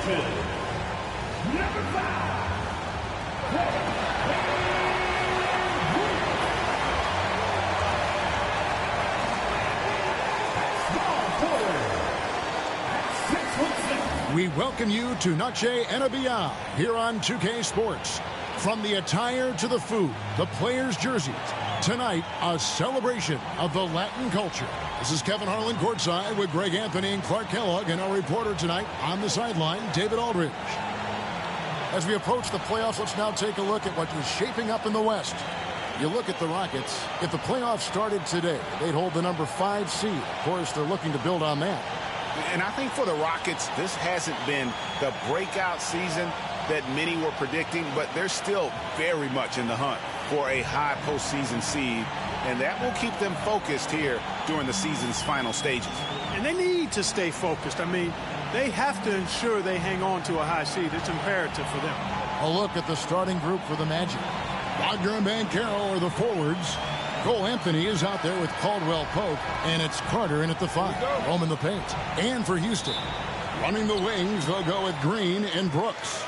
We welcome you to Noche and Beyond here on 2K Sports. From the attire to the food, the players' jerseys, tonight a celebration of the Latin culture. This is Kevin Harlan courtside with Greg Anthony and Clark Kellogg, and our reporter tonight on the sideline, David Aldridge. As we approach the playoffs, let's now take a look at what is shaping up in the West. You look at the Rockets. If the playoffs started today, they'd hold the number 5 seed. Of course, they're looking to build on that. And I think for the Rockets, this hasn't been the breakout season that many were predicting, but they're still very much in the hunt for a high postseason seed, and that will keep them focused here during the season's final stages. And they need to stay focused. I mean, they have to ensure they hang on to a high seed. It's imperative for them. A look at the starting group for the Magic. Wagner and Banchero are the forwards. Cole Anthony is out there with Caldwell Pope, and it's Carter in at the 5. Roman the paint. And for Houston, running the wings, they'll go with Green and Brooks.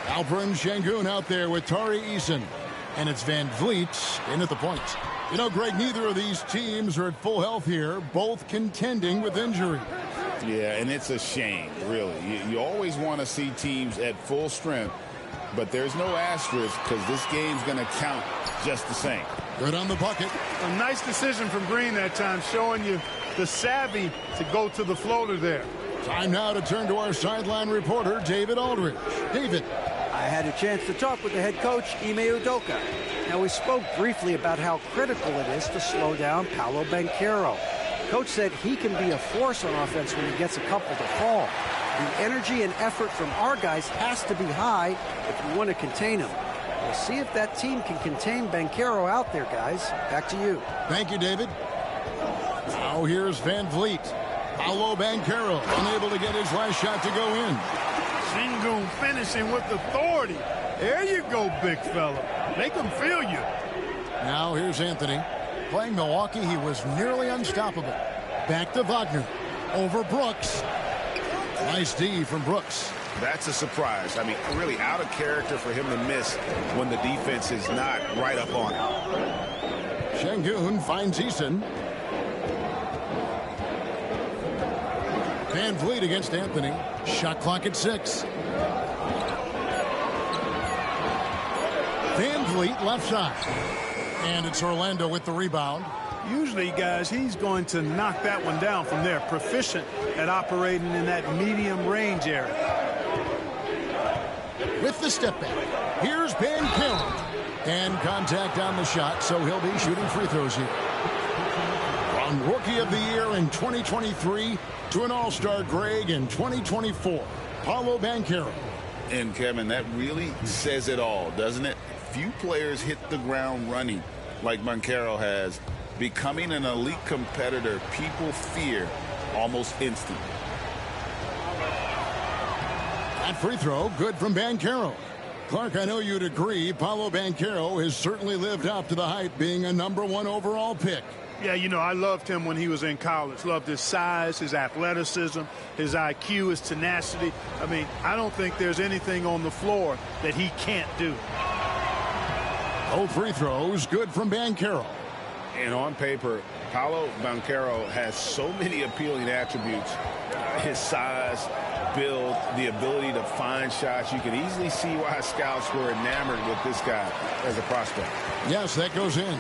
Alperen Sengun out there with Tari Eason. And it's Van Vliet in at the point. You know, Greg, neither of these teams are at full health here, both contending with injury. Yeah, and it's a shame, really. You always want to see teams at full strength, but there's no asterisk because this game's going to count just the same. Good on the bucket. A nice decision from Green that time, showing you the savvy to go to the floater there. Time now to turn to our sideline reporter, David Aldridge. David. I had a chance to talk with the head coach, Ime Udoka. Now, we spoke briefly about how critical it is to slow down Paolo Banchero. Coach said he can be a force on offense when he gets a couple to fall. The energy and effort from our guys has to be high if we want to contain him. We'll see if that team can contain Banchero out there, guys. Back to you. Thank you, David. Now here's Van Vliet. Paolo Banchero unable to get his last shot to go in. Sengun finishing with authority. There you go, big fella. Make them feel you. Now here's Anthony. Playing Milwaukee, he was nearly unstoppable. Back to Wagner. Over Brooks. Nice D from Brooks. That's a surprise. I mean, really out of character for him to miss when the defense is not right up on him. Sengun finds Eason. Van Vliet against Anthony. Shot clock at 6. Van Vliet left side. And it's Orlando with the rebound. Usually, guys, he's going to knock that one down from there. Proficient at operating in that medium range area. With the step back, here's Banchero. And contact on the shot, so he'll be shooting free throws here. From Rookie of the Year in 2023 to an All-Star Greg in 2024, Paolo Banchero. And, Kevin, that really says it all, doesn't it? Few players hit the ground running like Banchero has. Becoming an elite competitor, people fear almost instantly. That free throw, good from Banchero. Clark, I know you'd agree, Paolo Banchero has certainly lived up to the hype, being a #1 overall pick. Yeah, you know, I loved him when he was in college. Loved his size, his athleticism, his IQ, his tenacity. I mean, I don't think there's anything on the floor that he can't do. Both free throws, good from Banchero. And on paper, Paolo Banchero has so many appealing attributes. His size, build, the ability to find shots. You can easily see why scouts were enamored with this guy as a prospect. Yes, that goes in.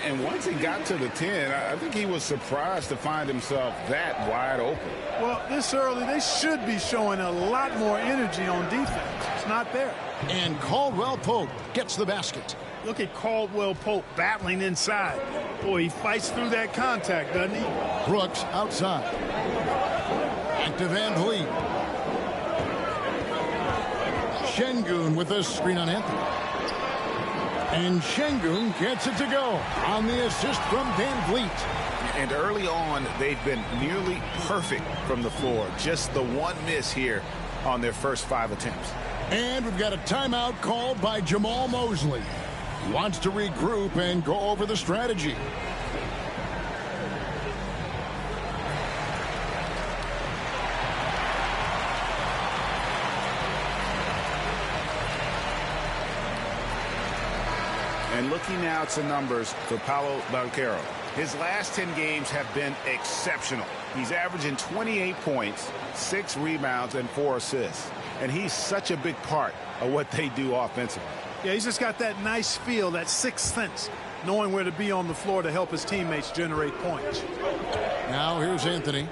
And once he got to the 10, I think he was surprised to find himself that wide open. Well, this early, they should be showing a lot more energy on defense. It's not there. And Caldwell Pope gets the basket. Look at Caldwell Pope battling inside. Boy, he fights through that contact, doesn't he? Brooks outside. Back to Van Vliet. Sengun with a screen on Anthony. And Sengun gets it to go on the assist from Van Vliet. And early on, they've been nearly perfect from the floor. Just the one miss here on their first 5 attempts. And we've got a timeout called by Jamal Mosley. He wants to regroup and go over the strategy. And looking now at some numbers for Paolo Banchero. His last 10 games have been exceptional. He's averaging 28 points, 6 rebounds, and 4 assists. And he's such a big part of what they do offensively. Yeah, he's just got that nice feel, that sixth sense, knowing where to be on the floor to help his teammates generate points. Now here's Anthony.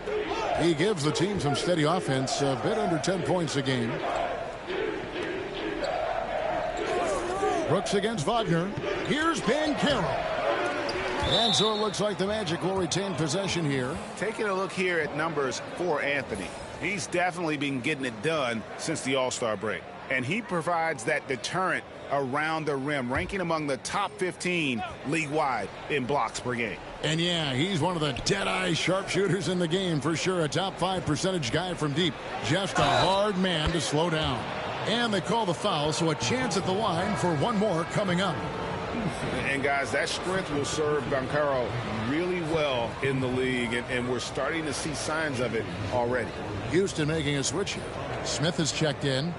He gives the team some steady offense, a bit under 10 points a game. Brooks against Wagner. Here's Banchero. And so it looks like the Magic will retain possession here. Taking a look here at numbers for Anthony. He's definitely been getting it done since the All-Star break. And he provides that deterrent around the rim, ranking among the top 15 league-wide in blocks per game. And yeah, he's one of the dead-eye sharpshooters in the game for sure. A top 5 percentage guy from deep. Just a hard man to slow down. And they call the foul, so a chance at the line for one more coming up. And guys, that strength will serve Banchero really well in the league, and we're starting to see signs of it already. Houston making a switch here. Smith has checked in.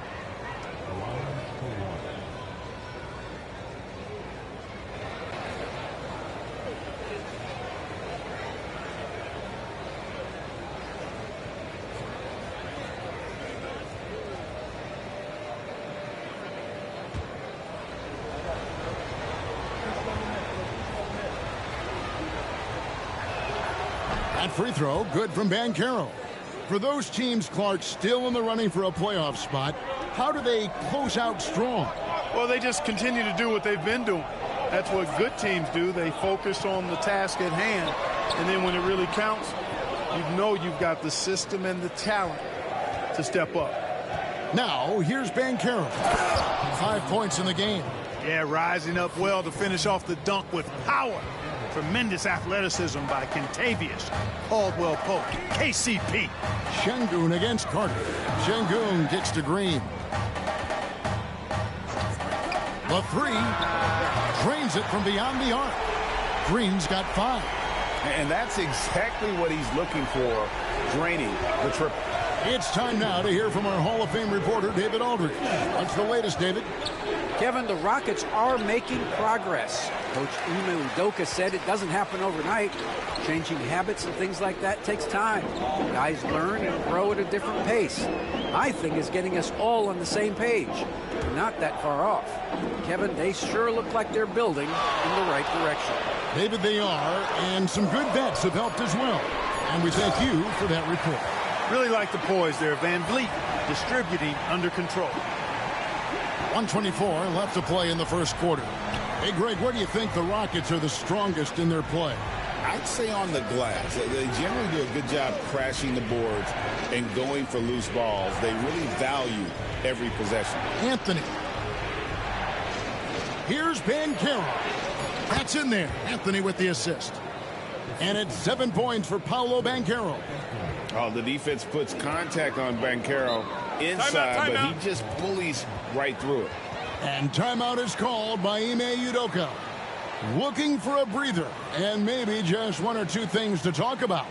That free throw, good from Banchero. For those teams, Clark, still in the running for a playoff spot, how do they close out strong? Well, they just continue to do what they've been doing. That's what good teams do. They focus on the task at hand. And then when it really counts, you know you've got the system and the talent to step up. Now, here's Banchero. 5 points in the game. Yeah, rising up well to finish off the dunk with power. Tremendous athleticism by Kentavious Caldwell-Pope, KCP. Şengün against Carter. Şengün gets to Green. The three drains it from beyond the arc. Green's got 5. And that's exactly what he's looking for, draining the triple. It's time now to hear from our Hall of Fame reporter, David Aldridge. What's the latest, David? Kevin, the Rockets are making progress. Coach Ime Udoka said it doesn't happen overnight. Changing habits and things like that takes time. Guys learn and grow at a different pace. My thing is getting us all on the same page. We're not that far off. Kevin, they sure look like they're building in the right direction. David, they are, and some good vets have helped as well. And we thank you for that report. Really like the poise there. Van Vliet distributing under control. 1:24 left to play in the first quarter. Hey, Greg, where do you think the Rockets are the strongest in their play? I'd say on the glass. They generally do a good job crashing the boards and going for loose balls. They really value every possession. Anthony. Here's Banchero. That's in there. Anthony with the assist. And it's 7 points for Paolo Banchero. Oh, the defense puts contact on Banchero inside, but he just bullies right through it. And timeout is called by Ime Udoka. Looking for a breather and maybe just 1 or 2 things to talk about.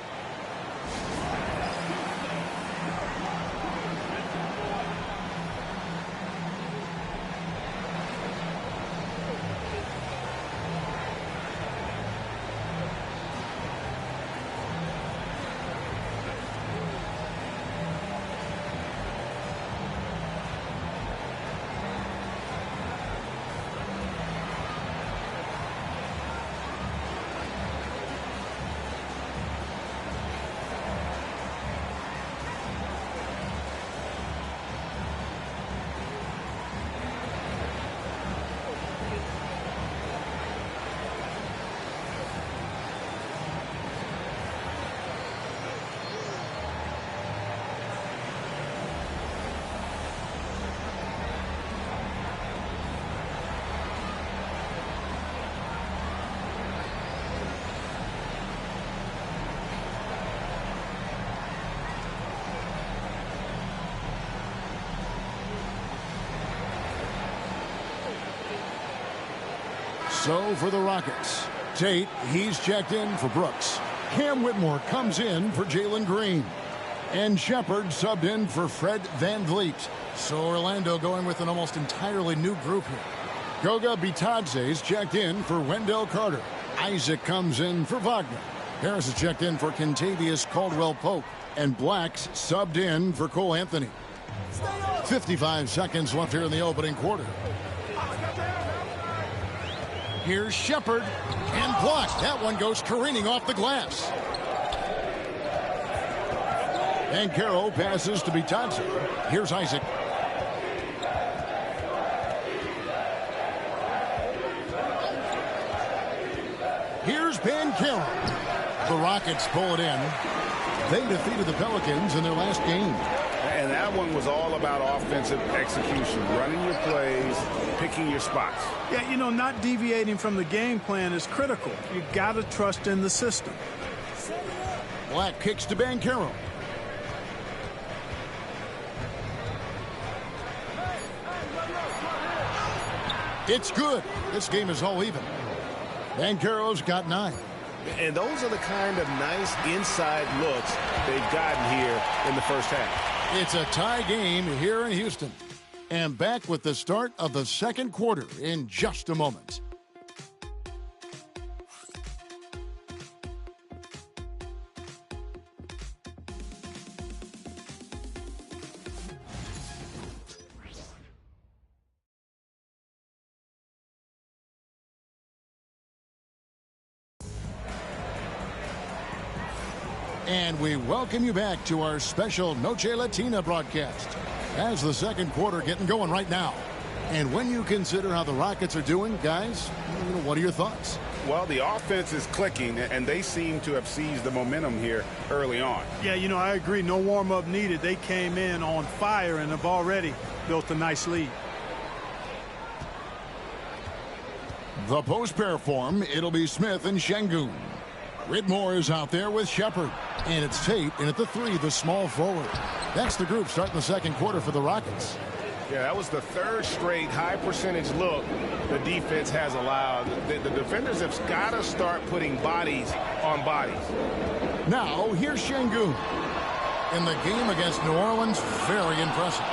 So for the Rockets, Tate, he's checked in for Brooks. Cam Whitmore comes in for Jalen Green. And Shepard subbed in for Fred VanVleet. So Orlando going with an almost entirely new group here. Goga Bitadze's checked in for Wendell Carter. Isaac comes in for Wagner. Harris is checked in for Kentavious Caldwell-Pope. And Black's subbed in for Cole Anthony. 55 seconds left here in the opening quarter. Here's Shepard. And blocked. That one goes careening off the glass. And Banchero passes to Bitadze. Here's Isaac. Here's Banchero. The Rockets pull it in. They defeated the Pelicans in their last game. And that one was all about offensive execution, running your plays, picking your spots. Yeah, you know, not deviating from the game plan is critical. You got to trust in the system. Black kicks to Banchero. It's good. This game is all even. Banchero's got 9. And those are the kind of nice inside looks they've gotten here in the first half. It's a tie game here in Houston. And back with the start of the second quarter in just a moment. And we welcome you back to our special Noche Latina broadcast. As the second quarter getting going right now. And when you consider how the Rockets are doing, guys, what are your thoughts? Well, the offense is clicking, and they seem to have seized the momentum here early on. Yeah, you know, I agree. No warm-up needed. They came in on fire and have already built a nice lead. The post pair form, it'll be Smith and Şengün. Whitmore is out there with Shepard. And it's Tate in at the 3, the small forward. That's the group starting the second quarter for the Rockets. Yeah, that was the third straight high percentage look the defense has allowed. The defenders have got to start putting bodies on bodies. Now, here's Şengün. In the game against New Orleans, very impressive.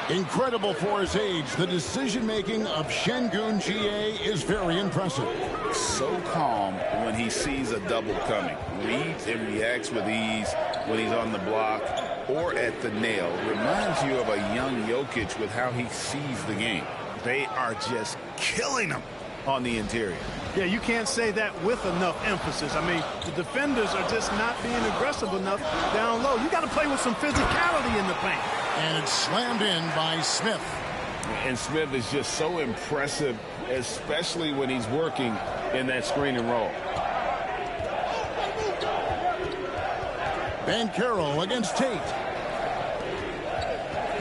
Incredible for his age. The decision-making of Şengün GA is very impressive. So calm when he sees a double coming. Reads and reacts with ease when he's on the block or at the nail. Reminds you of a young Jokic with how he sees the game. They are just killing him on the interior. Yeah, you can't say that with enough emphasis. I mean, the defenders are just not being aggressive enough down low. You got to play with some physicality in the paint. And it's slammed in by Smith. And Smith is just so impressive, especially when he's working in that screen and roll. Banchero against Tate.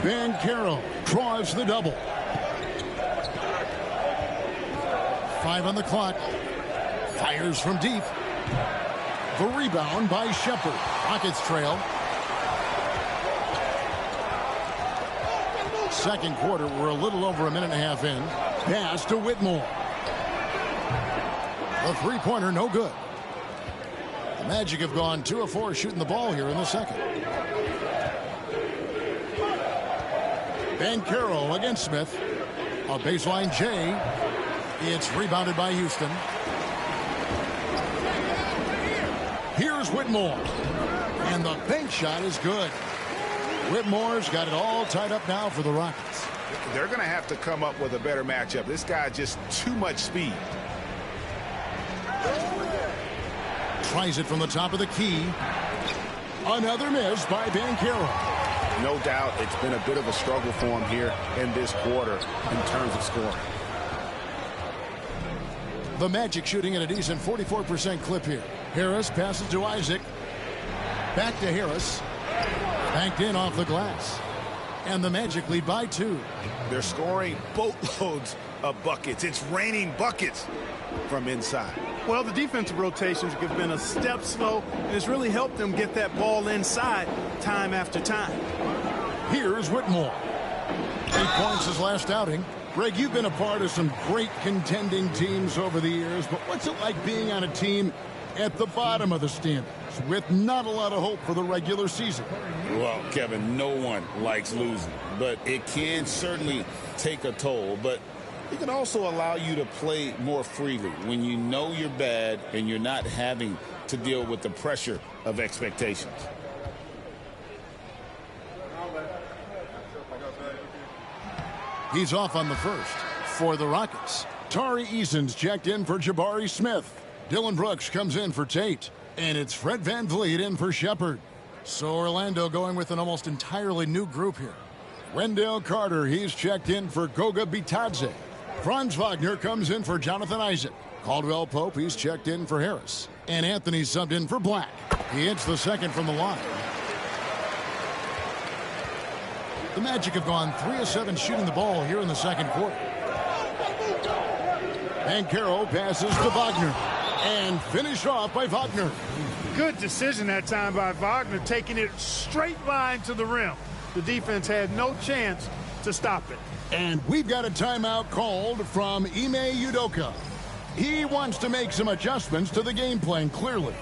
Banchero draws the double. 5 on the clock. Fires from deep. The rebound by Shepard. Rockets trail. Second quarter, we're a little over a minute and a half in. Pass to Whitmore. The three-pointer, no good. The Magic have gone 2 of 4 shooting the ball here in the second. Banchero against Smith. A baseline J. It's rebounded by Houston. Here's Whitmore. And the bank shot is good. Whitmore's got it all tied up now for the Rockets. They're going to have to come up with a better matchup. This guy just too much speed. Tries it from the top of the key. Another miss by Banchero. No doubt it's been a bit of a struggle for him here in this quarter in terms of scoring. The Magic shooting at a decent 44% clip here. Harris passes to Isaac. Back to Harris. Banked in off the glass. And the Magic lead by 2. They're scoring boatloads of buckets. It's raining buckets from inside. Well, the defensive rotations have been a step slow, and it's really helped them get that ball inside time after time. Here's Whitmore. 8 points his last outing. Greg, you've been a part of some great contending teams over the years, but what's it like being on a team at the bottom of the standings with not a lot of hope for the regular season? Well, Kevin, no one likes losing, but it can certainly take a toll. But He can also allow you to play more freely when you know you're bad and you're not having to deal with the pressure of expectations. He's off on the first for the Rockets. Tari Eason's checked in for Jabari Smith. Dylan Brooks comes in for Tate. And it's Fred VanVleet in for Shepard. So Orlando going with an almost entirely new group here. Wendell Carter, he's checked in for Goga Bitadze. Franz Wagner comes in for Jonathan Isaac. Caldwell Pope, he's checked in for Harris. And Anthony subbed in for Black. He hits the second from the line. The Magic have gone 3 of 7 shooting the ball here in the second quarter. Banchero passes to Wagner. And finished off by Wagner. Good decision that time by Wagner, taking it straight line to the rim. The defense had no chance to stop it. And we've got a timeout called from Ime Udoka. He wants to make some adjustments to the game plan, clearly.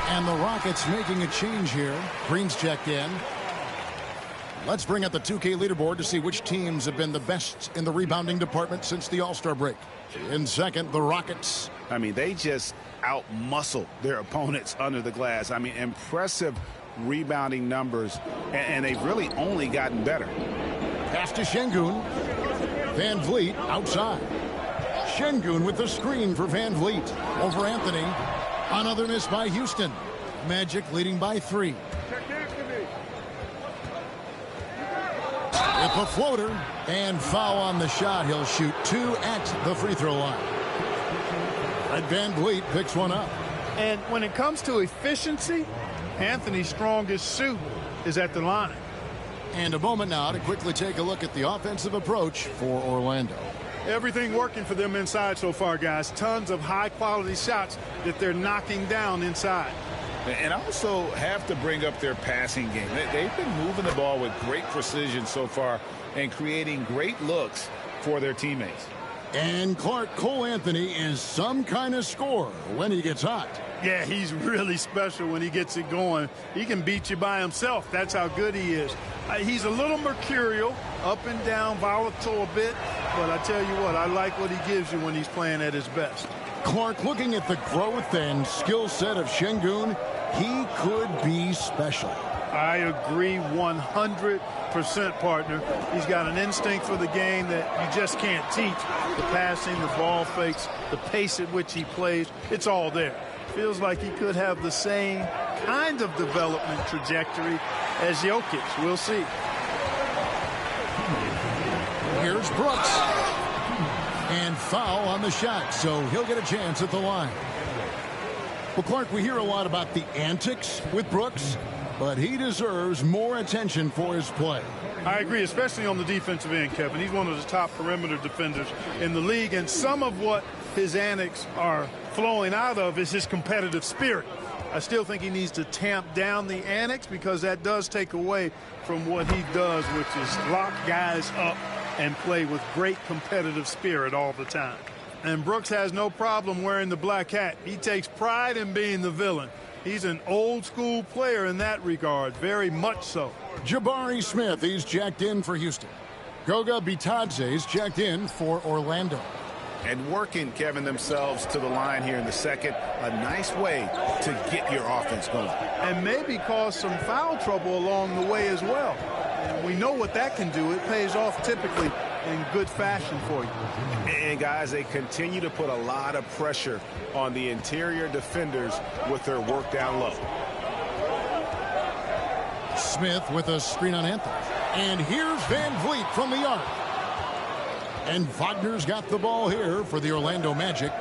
And the Rockets making a change here. Green's checked in. Let's bring up the 2K leaderboard to see which teams have been the best in the rebounding department since the All-Star break. In second, the Rockets. I mean, they just out-muscle their opponents under the glass. I mean, impressive rebounding numbers, and they've really only gotten better. Pass to Şengün. VanVleet outside. Şengün with the screen for VanVleet. Over Anthony. Another miss by Houston. Magic leading by 3. With a floater and foul on the shot. He'll shoot 2 at the free throw line. Fred VanVleet picks one up. And when it comes to efficiency, Anthony's strongest suit is at the line. And a moment now to quickly take a look at the offensive approach for Orlando. Everything working for them inside so far, guys. Tons of high-quality shots that they're knocking down inside. And also have to bring up their passing game. They've been moving the ball with great precision so far and creating great looks for their teammates. And Clark Cole Anthony is some kind of scorer when he gets hot. Yeah, he's really special when he gets it going. He can beat you by himself. That's how good he is. He's a little mercurial, up and down, volatile a bit. But I tell you what, I like what he gives you when he's playing at his best. Clark, looking at the growth and skill set of Şengün, he could be special. I agree 100%, partner. He's got an instinct for the game that you just can't teach. The passing, the ball fakes, the pace at which he plays, it's all there. Feels like he could have the same kind of development trajectory as Jokic. We'll see. Here's Brooks. And foul on the shot, so he'll get a chance at the line. Well, Clark, we hear a lot about the antics with Brooks, but he deserves more attention for his play. I agree, especially on the defensive end, Kevin. He's one of the top perimeter defenders in the league, and some of what his antics are flowing out of is his competitive spirit. I still think he needs to tamp down the antics because that does take away from what he does, which is lock guys up and play with great competitive spirit all the time. And Brooks has no problem wearing the black hat. He takes pride in being the villain. He's an old-school player in that regard, very much so. Jabari Smith, he's checked in for Houston. Goga Bitadze's checked in for Orlando. And working, Kevin, themselves to the line here in the second. A nice way to get your offense going. And maybe cause some foul trouble along the way as well. And we know what that can do. It pays off typically in good fashion for you. And, guys, they continue to put a lot of pressure on the interior defenders with their work down low. Smith with a screen on Anthony. And here's VanVleet from the arc. And Wagner's got the ball here for the Orlando Magic.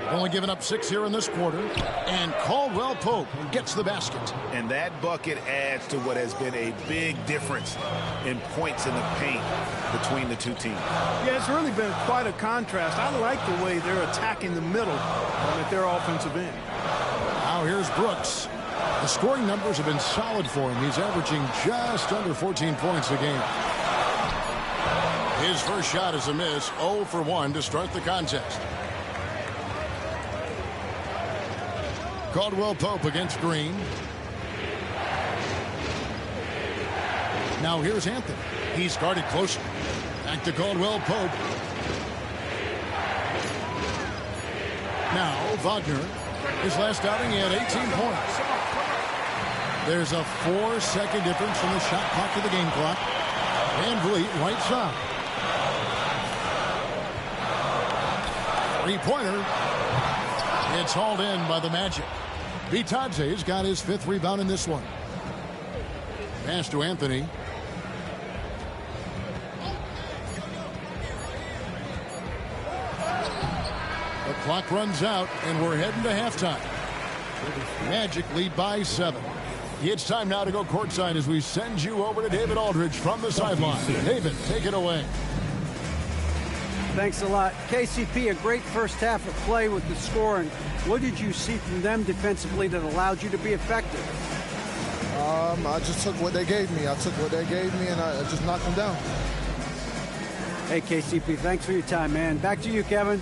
Only giving up 6 here in this quarter. And Caldwell Pope gets the basket. And that bucket adds to what has been a big difference in points in the paint between the two teams. Yeah, it's really been quite a contrast. I like the way they're attacking the middle at their offensive end. Now here's Brooks. The scoring numbers have been solid for him. He's averaging just under 14 points a game. His first shot is a miss, 0 for 1 to start the contest. Caldwell Pope against Green. Now here's Anthony. He's guarded closer. Back to Caldwell Pope. Now Wagner. His last outing, he had 18 points. There's a 4-second difference from the shot clock to the game clock. VanVleet, right side. Three-pointer. It's hauled in by the Magic. Bitadze's got his 5th rebound in this one. Pass to Anthony. The clock runs out, and we're heading to halftime. Magic lead by 7. It's time now to go courtside as we send you over to David Aldridge from the sideline. David, take it away. Thanks a lot. KCP, a great first half of play with the scoring. What did you see from them defensively that allowed you to be effective? I just took what they gave me. And I just knocked them down. Hey, KCP, thanks for your time, man. Back to you, Kevin.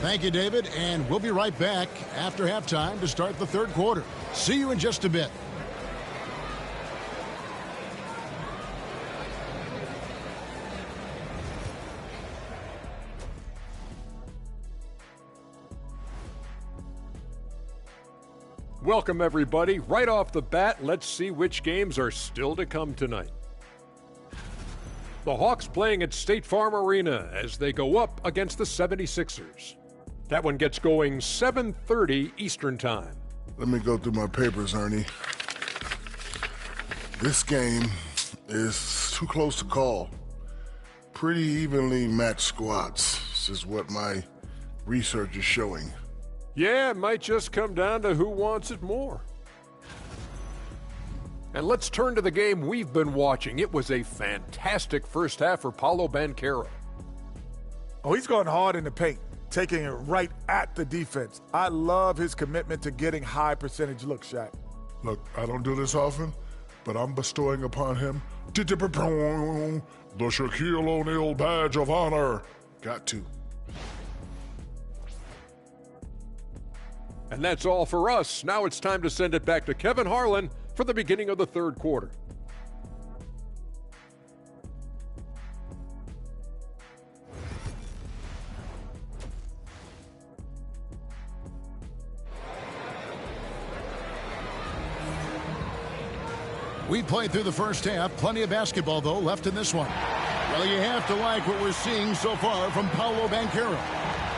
Thank you, David, and we'll be right back after halftime to start the third quarter. See you in just a bit. Welcome, everybody. Right off the bat, let's see which games are still to come tonight. The Hawks playing at State Farm Arena as they go up against the 76ers. That one gets going 7:30 Eastern Time. Let me go through my papers, Ernie. This game is too close to call. Pretty evenly matched squads. This is what my research is showing. Yeah, it might just come down to who wants it more. And let's turn to the game we've been watching. It was a fantastic first half for Paolo Banchero. Oh, he's going hard in the paint, taking it right at the defense. I love his commitment to getting high percentage looks, Shaq. Look, I don't do this often, but I'm bestowing upon him the Shaquille O'Neal badge of honor. Got to. And that's all for us. Now it's time to send it back to Kevin Harlan for the beginning of the third quarter. We played through the first half. Plenty of basketball, though, left in this one. Well, you have to like what we're seeing so far from Paolo Banchero.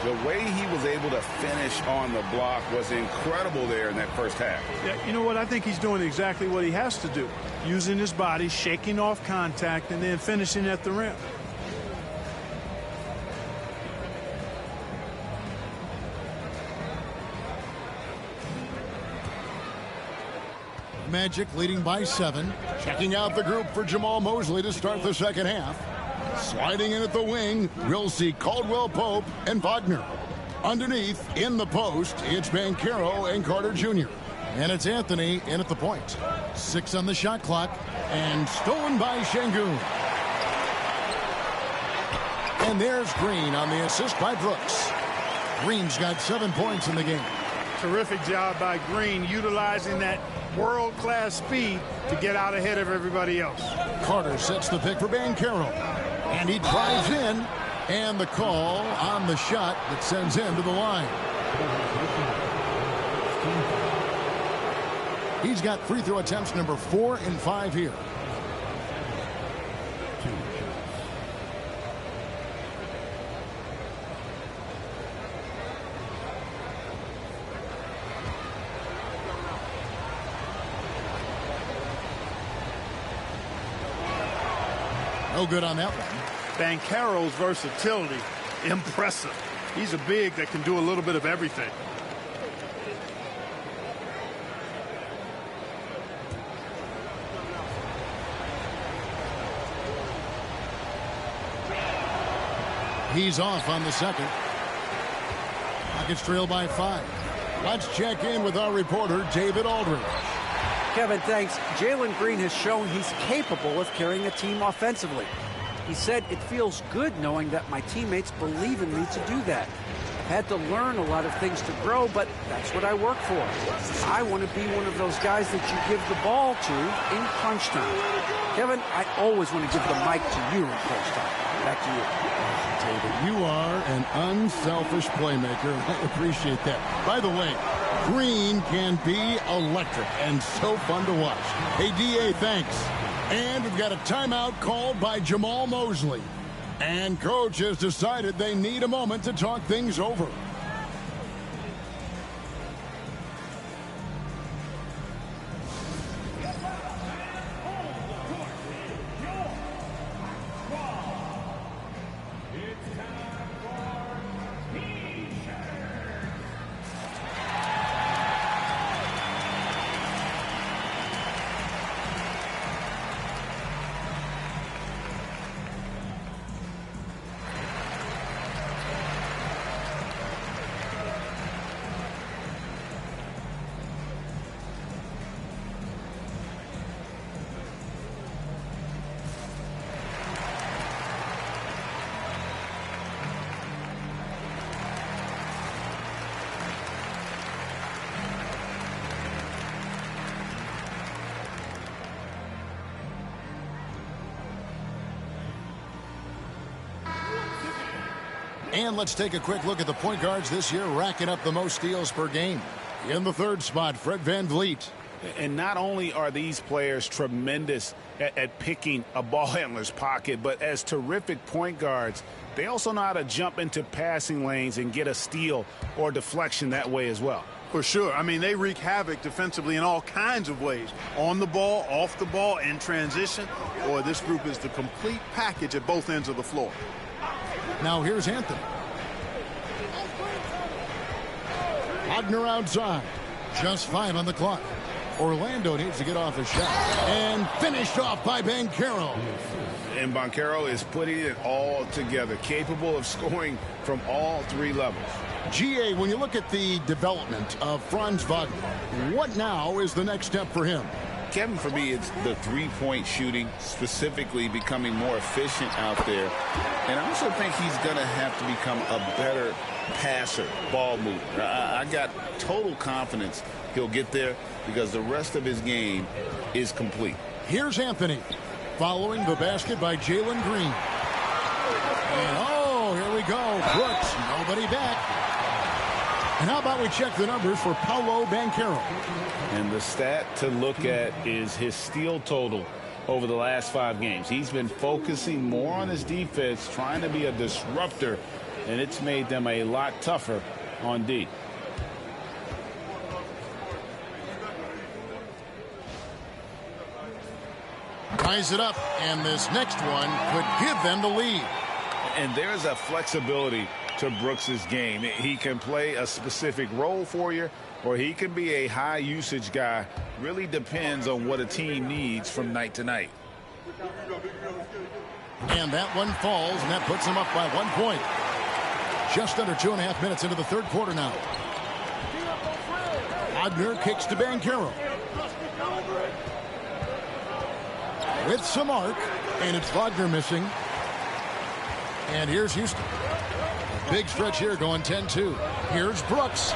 The way he was able to finish on the block was incredible there in that first half. Yeah, you know what? I think he's doing exactly what he has to do. Using his body, shaking off contact, and then finishing at the rim. Magic leading by 7. Checking out the group for Jamal Mosley to start the second half. Sliding in at the wing, we'll see Caldwell Pope and Wagner. Underneath, in the post, it's Banchero and Carter Jr. And it's Anthony in at the point. 6 on the shot clock, and stolen by Şengün. And there's Green on the assist by Brooks. Green's got 7 points in the game. Terrific job by Green, utilizing that world-class speed to get out ahead of everybody else. Carter sets the pick for Banchero. And he drives in, and the call on the shot that sends him to the line. He's got free throw attempts number 4 and 5 here. No good on that one. Banchero's versatility, impressive. He's a big that can do a little bit of everything. He's off on the second. Rockets trail by 5. Let's check in with our reporter, David Aldridge. Kevin, thanks. Jalen Green has shown he's capable of carrying a team offensively. He said, "It feels good knowing that my teammates believe in me to do that." Had to learn a lot of things to grow, but that's what I work for. I want to be one of those guys that you give the ball to in crunch time. Kevin, I always want to give the mic to you in crunch time. Back to you. David, you are an unselfish playmaker. I appreciate that. By the way, green can be electric and so fun to watch. Hey, D.A., thanks. And we've got a timeout called by Jamal Mosley. And coach has decided they need a moment to talk things over. And let's take a quick look at the point guards this year, racking up the most steals per game. In the third spot, Fred VanVleet. And not only are these players tremendous at picking a ball handler's pocket, but as terrific point guards, they also know how to jump into passing lanes and get a steal or deflection that way as well. For sure. I mean, they wreak havoc defensively in all kinds of ways. On the ball, off the ball, in transition. Boy, this group is the complete package at both ends of the floor. Now here's Anthony. Wagner outside. Just 5 on the clock. Orlando needs to get off a shot. And finished off by Banchero. And Banchero is putting it all together, capable of scoring from all 3 levels. GA, when you look at the development of Franz Wagner, what now is the next step for him? Kevin, for me, it's the three-point shooting, specifically becoming more efficient out there. And I also think he's going to have to become a better passer, ball mover. I got total confidence he'll get there because the rest of his game is complete. Here's Anthony following the basket by Jalen Green. And oh, here we go. Brooks, nobody back. And how about we check the numbers for Paolo Banchero? And the stat to look at is his steal total over the last 5 games. He's been focusing more on his defense, trying to be a disruptor, and it's made them a lot tougher on D. Ties it up, and this next one could give them the lead. And there's a flexibility to Brooks's game. He can play a specific role for you, or he can be a high usage guy. Really depends on what a team needs from night to night. And that one falls, and that puts him up by 1 point. Just under 2.5 minutes into the third quarter now. Wagner kicks to Banchero. With some arc, and it's Wagner missing. And here's Houston. A big stretch here going 10-2. Here's Brooks.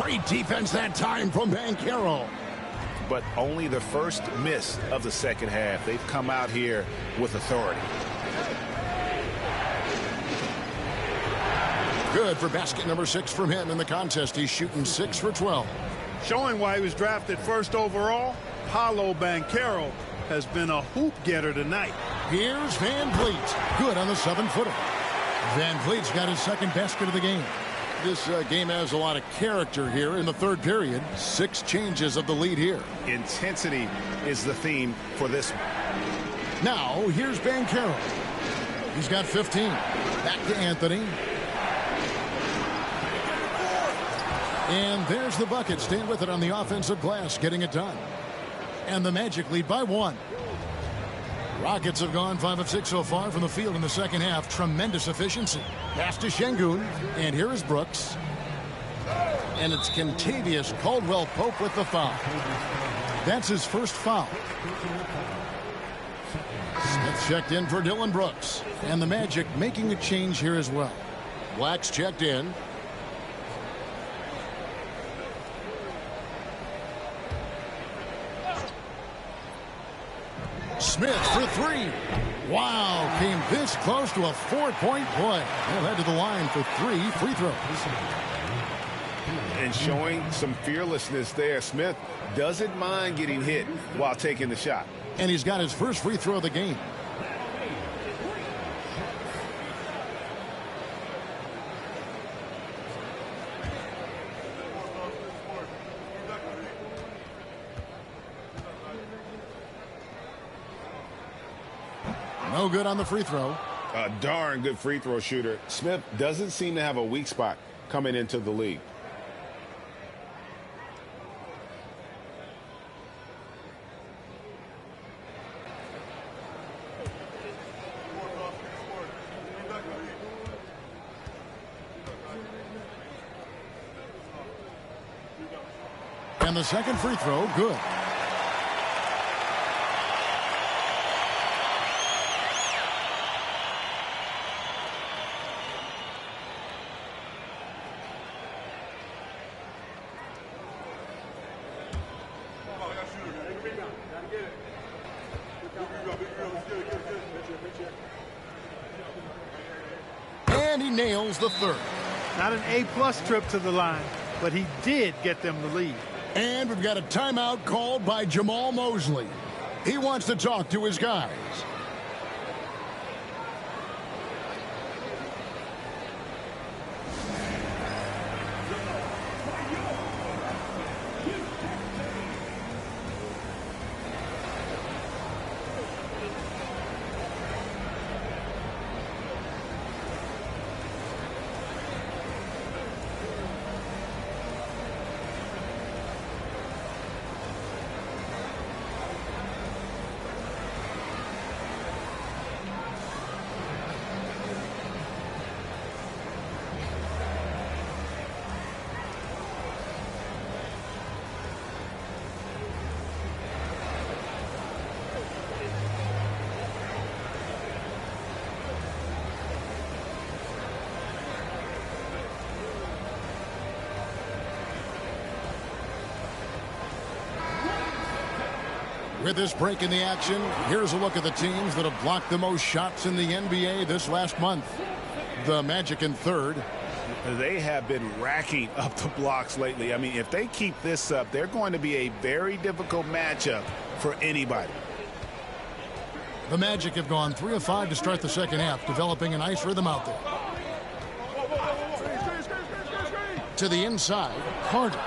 Great defense that time from Banchero. But only the first miss of the second half. They've come out here with authority. Good for basket number 6 from him in the contest. He's shooting 6 for 12. Showing why he was drafted first overall, Paolo Banchero has been a hoop getter tonight. Here's VanVleet. Good on the 7-footer. VanVleet's got his second basket of the game. This game has a lot of character here in the third period. 6 changes of the lead here. Intensity is the theme for this one. Now, here's Banchero. He's got 15. Back to Anthony. And there's the bucket. Staying with it on the offensive glass, getting it done. And the Magic lead by 1. Rockets have gone 5 of 6 so far from the field in the second half. Tremendous efficiency. Pass to Şengün. And here is Brooks. And it's Kentavious Caldwell-Pope with the foul. That's his first foul. Smith checked in for Dillon Brooks. And the Magic making a change here as well. Black's checked in. Smith for three. Wow, came this close to a 4-point play. He'll head to the line for 3 free throws. And showing some fearlessness there. Smith doesn't mind getting hit while taking the shot. And he's got his first free throw of the game. No good on the free throw. A darn good free throw shooter. Smith doesn't seem to have a weak spot coming into the league. And the second free throw, good. And he nails the third. Not an A-plus trip to the line, but he did get them the lead. And we've got a timeout called by Jamal Mosley. He wants to talk to his guys. With this break in the action, here's a look at the teams that have blocked the most shots in the NBA this last month. The Magic in third. They have been racking up the blocks lately. I mean, if they keep this up, they're going to be a very difficult matchup for anybody. The Magic have gone 3 of 5 to start the second half, developing a nice rhythm out there. To the inside, Carter.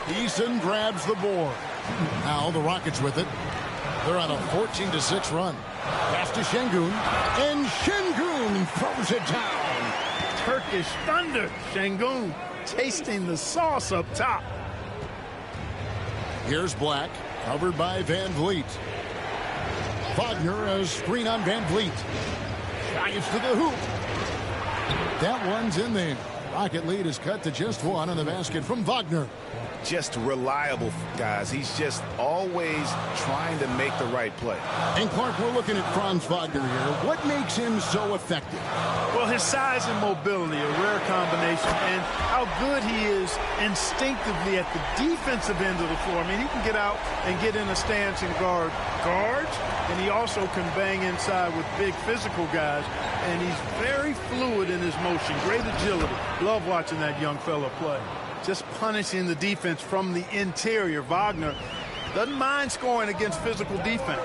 Eason grabs the board. Now the Rockets with it. They're on a 14-6 run. Pass to Şengün. And Şengün throws it down. Turkish thunder. Şengün tasting the sauce up top. Here's Black, covered by Van Vliet. Wagner, a screen on Van Vliet. Drives to the hoop. That one's in there. Rocket lead is cut to just 1 on the basket from Wagner. Just reliable, guys. He's just always trying to make the right play. And Clark, we're looking at Franz Wagner here. What makes him so effective? Well, his size and mobility, a rare combination, and how good he is instinctively at the defensive end of the floor. I mean, he can get out and get in a stance and guard guards, and he also can bang inside with big physical guys, and he's very fluid in his motion, great agility. Love watching that young fella play. Just punishing the defense from the interior. Wagner doesn't mind scoring against physical defense.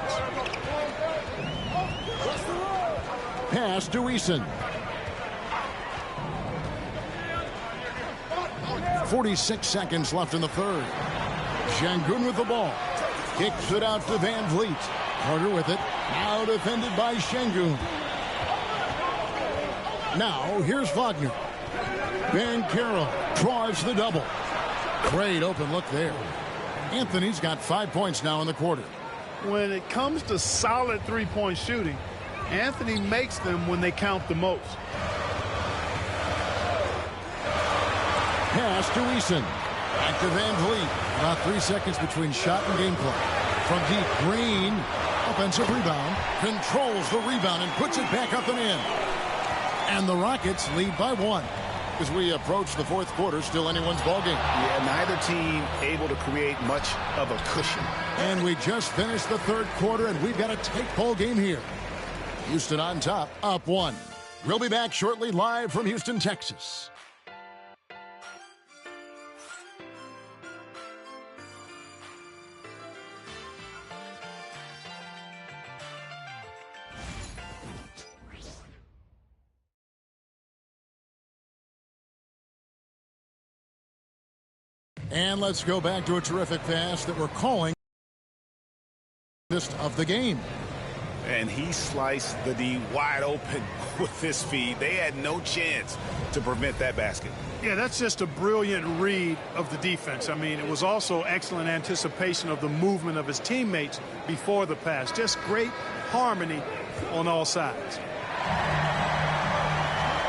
Pass to Eason. 46 seconds left in the third. Şengün with the ball. Kicks it out to Van Vliet. Carter with it. Now defended by Şengün. Now here's Wagner. Banchero drives the double. Great open look there. Anthony's got 5 points now in the quarter. When it comes to solid three-point shooting, Anthony makes them when they count the most. Pass to Eason. Back to Van Vliet. About 3 seconds between shot and gameplay. From deep, Green. Offensive rebound. Controls the rebound and puts it back up and in. And the Rockets lead by 1. As we approach the fourth quarter, still anyone's ballgame. Yeah, neither team able to create much of a cushion. And we just finished the third quarter, and we've got a tight ball game here. Houston on top, up 1. We'll be back shortly, live from Houston, Texas. And let's go back to a terrific pass that we're calling of the game. And he sliced the D wide open with his feed. They had no chance to prevent that basket. Yeah, that's just a brilliant read of the defense. I mean, it was also excellent anticipation of the movement of his teammates before the pass. Just great harmony on all sides.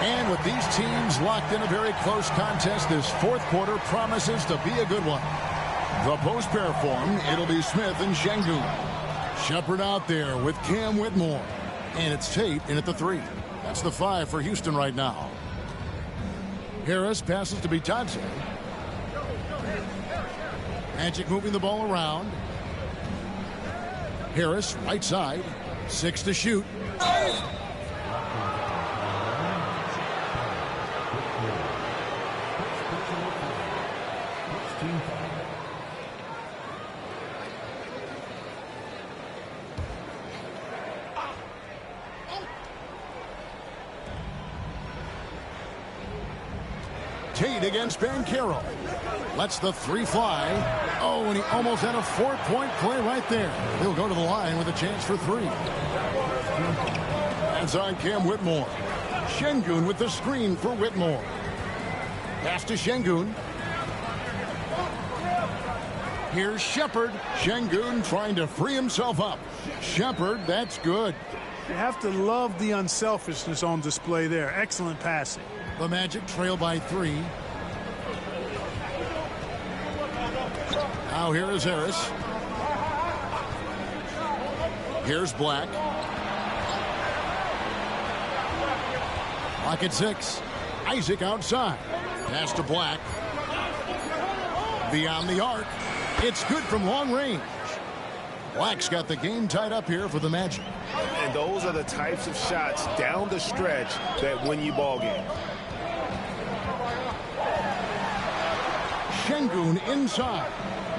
And with these teams locked in a very close contest, this fourth quarter promises to be a good one. The post pair form, it'll be Smith and Şengün. Shepherd out there with Cam Whitmore. And it's Tate in at the 3. That's the 5 for Houston right now. Harris passes to Bitadze. Magic moving the ball around. Harris, right side. 6 to shoot. Tate against Banchero. Lets the 3 fly. Oh, and he almost had a 4-point play right there. He'll go to the line with a chance for 3. That's on Cam Whitmore. Şengün with the screen for Whitmore. Pass to Şengün. Here's Shepherd. Şengün trying to free himself up. Shepherd, that's good. You have to love the unselfishness on display there. Excellent passing. The Magic trail by 3. Now here is Harris. Here's Black. Lock at 6. Isaac outside. Pass to Black. Beyond the arc. It's good from long range. Black's got the game tied up here for the Magic. And those are the types of shots down the stretch that win you ball games. Şengün inside.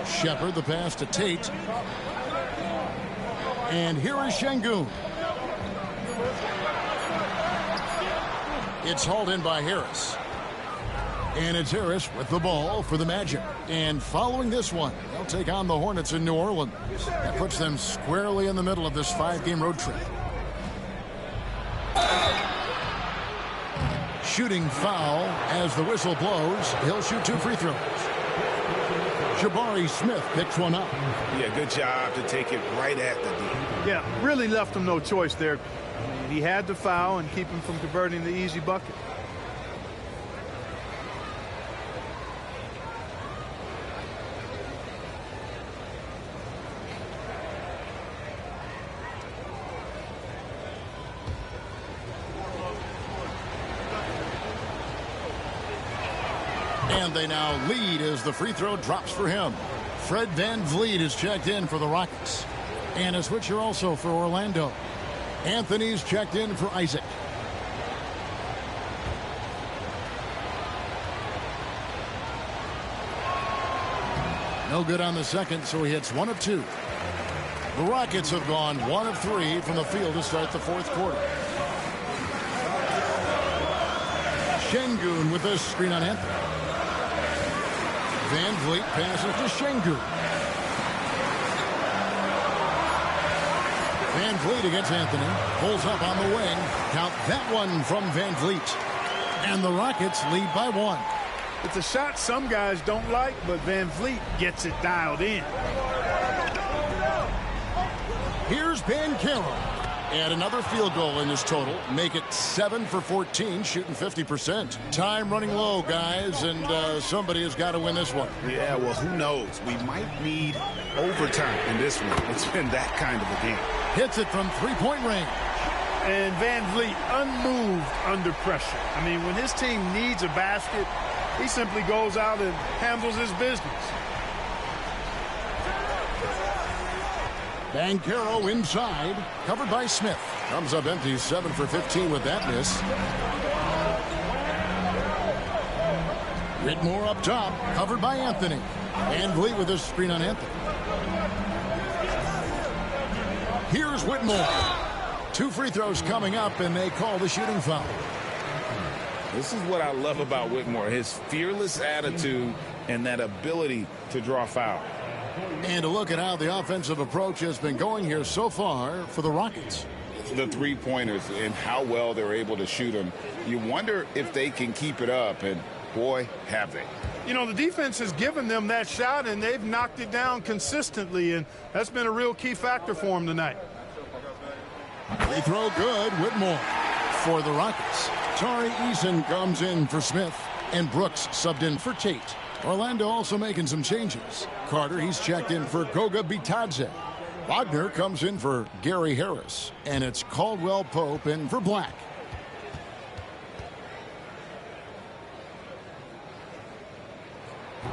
Shepherd the pass to Tate. And here is Şengün. It's hauled in by Harris. And it's Harris with the ball for the Magic. And following this one, they'll take on the Hornets in New Orleans. That puts them squarely in the middle of this 5-game road trip. Shooting foul as the whistle blows. He'll shoot 2 free throws. Jabari Smith picks one up. Yeah, good job to take it right at the D. Yeah, really left him no choice there. He had to foul and keep him from converting the easy bucket. And they now lead as the free throw drops for him. Fred VanVleet is checked in for the Rockets. And a switcher also for Orlando. Anthony's checked in for Isaac. No good on the second, so he hits 1 of 2. The Rockets have gone 1 of 3 from the field to start the fourth quarter. Şengün with the screen on Anthony. VanVleet passes to Şengün. VanVleet against Anthony. Pulls up on the wing. Count that one from VanVleet. And the Rockets lead by 1. It's a shot some guys don't like, but VanVleet gets it dialed in. Here's Banchero. And another field goal in this total. Make it 7 for 14, shooting 50%. Time running low, guys, and somebody has got to win this one. Yeah, well, who knows? We might need overtime in this one. It's been that kind of a game. Hits it from 3-point range. And Van Vliet unmoved under pressure. I mean, when his team needs a basket, he simply goes out and handles his business. Banchero inside, covered by Smith. Comes up empty, 7 for 15 with that miss. Whitmore up top, covered by Anthony. Van Vliet with a screen on Anthony. Here's Whitmore. 2 free throws coming up, and they call the shooting foul. This is what I love about Whitmore, his fearless attitude and that ability to draw foul. And to look at how the offensive approach has been going here so far for the Rockets. The three-pointers and how well they're able to shoot them. You wonder if they can keep it up, and boy, have they. You know, the defense has given them that shot, and they've knocked it down consistently, and that's been a real key factor for them tonight. Free throw good, Whitmore for the Rockets. Tari Eason comes in for Smith, and Brooks subbed in for Tate. Orlando also making some changes. Carter, he's checked in for Goga Bitadze. Wagner comes in for Gary Harris, and it's Caldwell Pope in for Black.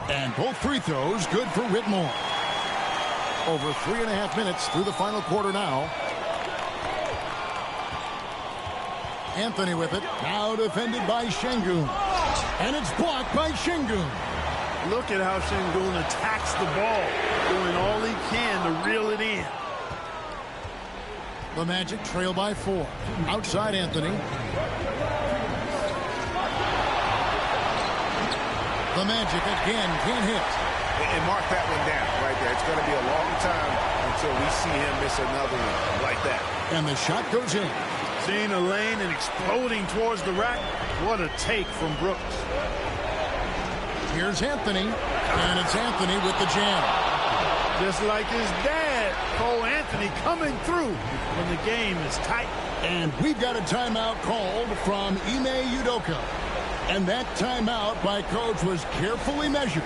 And both free throws good for Whitmore. Over 3.5 minutes through the final quarter now. Anthony with it, now defended by Şengün. And it's blocked by Şengün. Look at how Şengün attacks the ball, doing all he can to reel it in. The Magic trail by 4. Outside Anthony. The Magic again can't hit. And mark that one down right there. It's going to be a long time until we see him miss another one like that. And the shot goes in. Seeing a lane and exploding towards the rack. What a take from Brooks. Here's Anthony, and it's Anthony with the jam. Just like his dad, Cole Anthony coming through when the game is tight. And we've got a timeout called from Ime Udoka. And that timeout by Coach was carefully measured,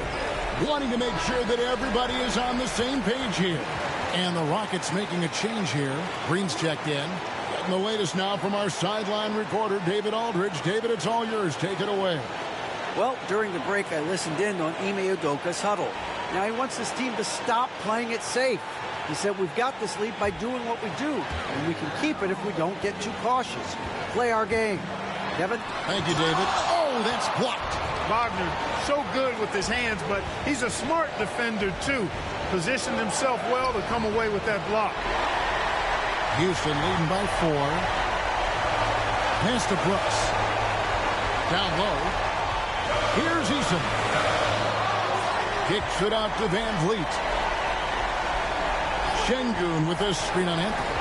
wanting to make sure that everybody is on the same page here. And the Rockets making a change here. Green's checked in. Getting the latest now from our sideline reporter, David Aldridge. David, it's all yours. Take it away. Well, during the break, I listened in on Ime Udoka's huddle. Now, he wants his team to stop playing it safe. He said, we've got this lead by doing what we do, and we can keep it if we don't get too cautious. Play our game. Kevin? Thank you, David. Oh, that's blocked. Wagner, so good with his hands, but he's a smart defender, too. Positioned himself well to come away with that block. Houston leading by 4. Pass to Brooks. Down low. Here's Eason. Kicks it out to Van Vliet. Şengün with a screen on Anthony.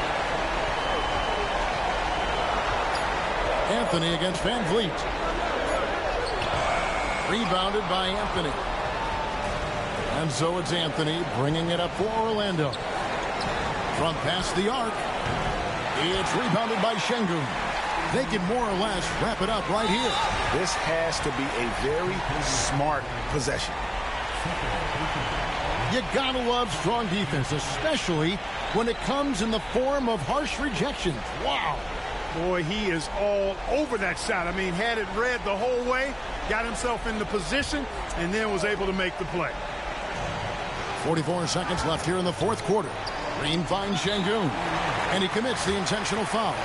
Anthony against Van Vliet. Rebounded by Anthony. And so it's Anthony bringing it up for Orlando. From past the arc. It's rebounded by Şengün. They can more or less wrap it up right here. This has to be a very smart possession. You gotta love strong defense, especially when it comes in the form of harsh rejections. Wow. Boy, he is all over that shot. I mean, had it read the whole way, got himself in the position, and then was able to make the play. 44 seconds left here in the fourth quarter. Green finds Şengün, and he commits the intentional foul.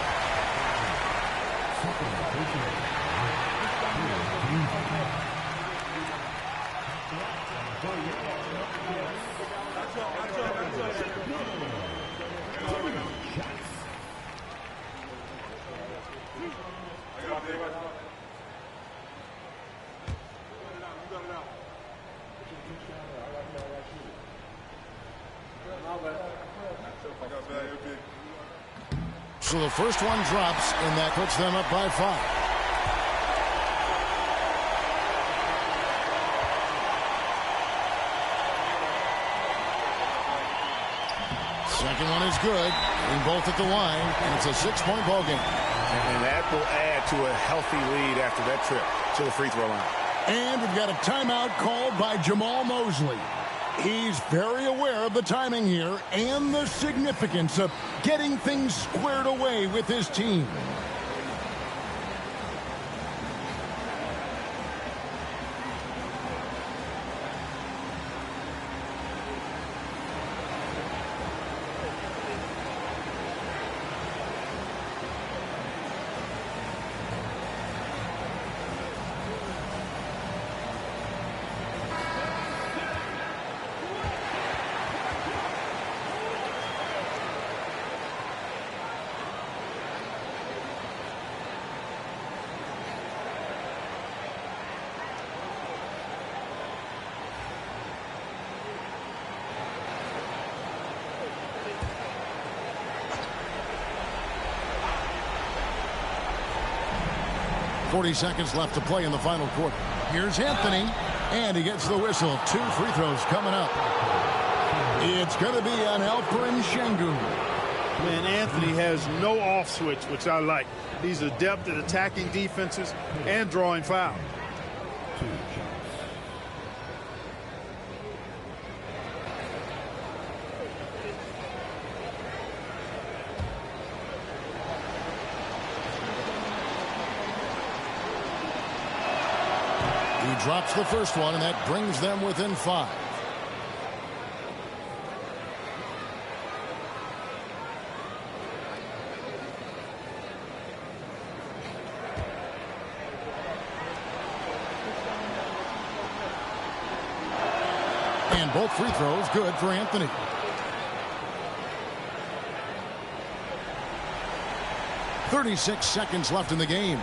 So the first one drops, and that puts them up by 5. Second one is good. And both at the line, and it's a 6-point ball game. And that will add to a healthy lead after that trip to the free throw line. And we've got a timeout called by Jamal Mosley. He's very aware of the timing here and the significance of getting things squared away with his team. .40 seconds left to play in the final quarter. Here's Anthony, and he gets the whistle. 2 free throws coming up. It's going to be on Alperen Sengun. Man, Anthony has no off switch, which I like. He's adept at attacking defenses and drawing fouls. He drops the first one, and that brings them within 5. And both free throws good for Anthony. .36 seconds left in the game.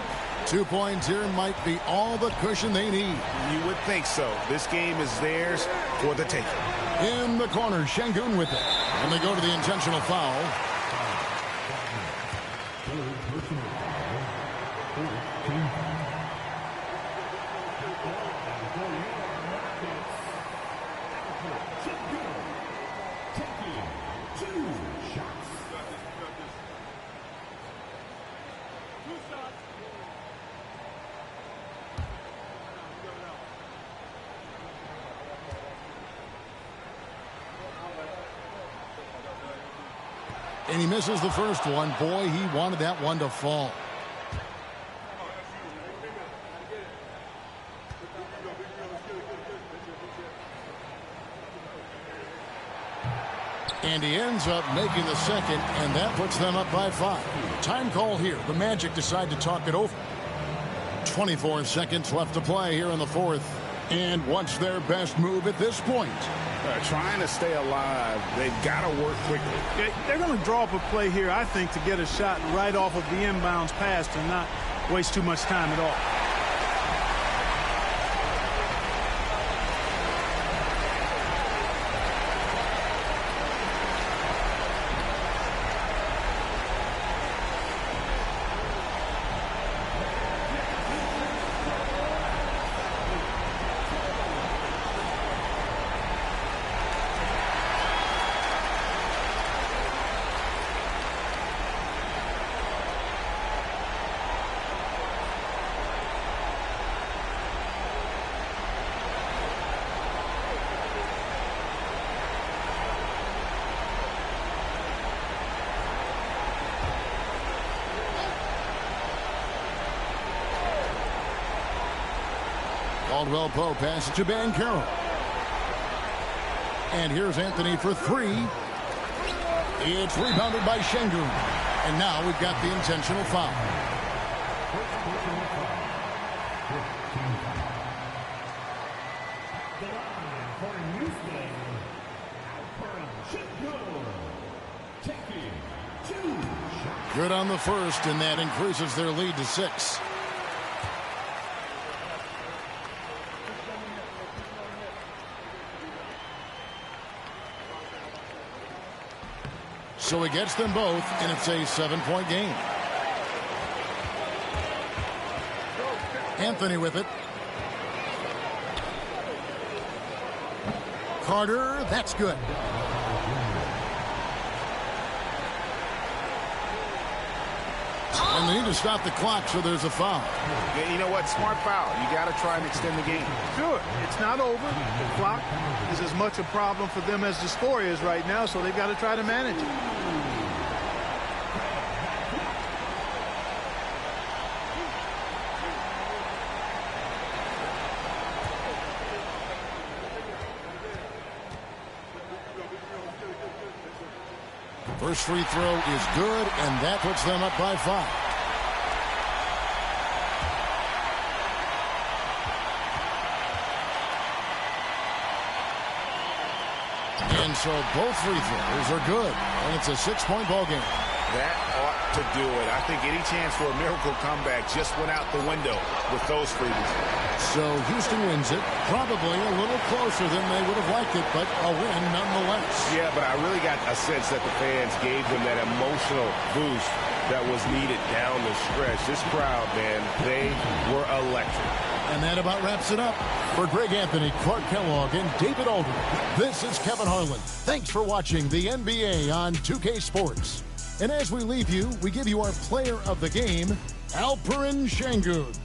2 points here might be all the cushion they need. You would think so. This game is theirs for the taking. In the corner, Sengun with it. And they go to the intentional foul. And he misses the first one. Boy, he wanted that one to fall. And he ends up making the second, and that puts them up by 5. Time call here. The Magic decide to talk it over. 24 seconds left to play here in the fourth. And what's their best move at this point? Trying to stay alive. They've got to work quickly. They're going to draw up a play here, I think, to get a shot right off of the inbounds pass and not waste too much time at all. Caldwell Pope passes to Banchero. And here's Anthony for 3. It's rebounded by Sengun. And now we've got the intentional foul. Good on the first, and that increases their lead to 6. So he gets them both, and it's a 7-point game. Anthony with it. Carter, that's good. And they need to stop the clock, so there's a foul. Yeah, you know what? Smart foul. You got to try and extend the game. Sure. It's not over. The clock is as much a problem for them as the score is right now, so they've got to try to manage it. First free throw is good, and that puts them up by 5. And so both free throws are good, and it's a 6-point ball game. That ought to do it. I think any chance for a miracle comeback just went out the window with those freebies. So Houston wins it, probably a little closer than they would have liked it, but a win nonetheless. Yeah, but I really got a sense that the fans gave them that emotional boost that was needed down the stretch. This crowd, man, they were electric. And that about wraps it up. For Greg Anthony, Clark Kellogg, and David Aldridge, this is Kevin Harlan. Thanks for watching the NBA on 2K Sports. And as we leave you, we give you our player of the game, Alperen Sengun.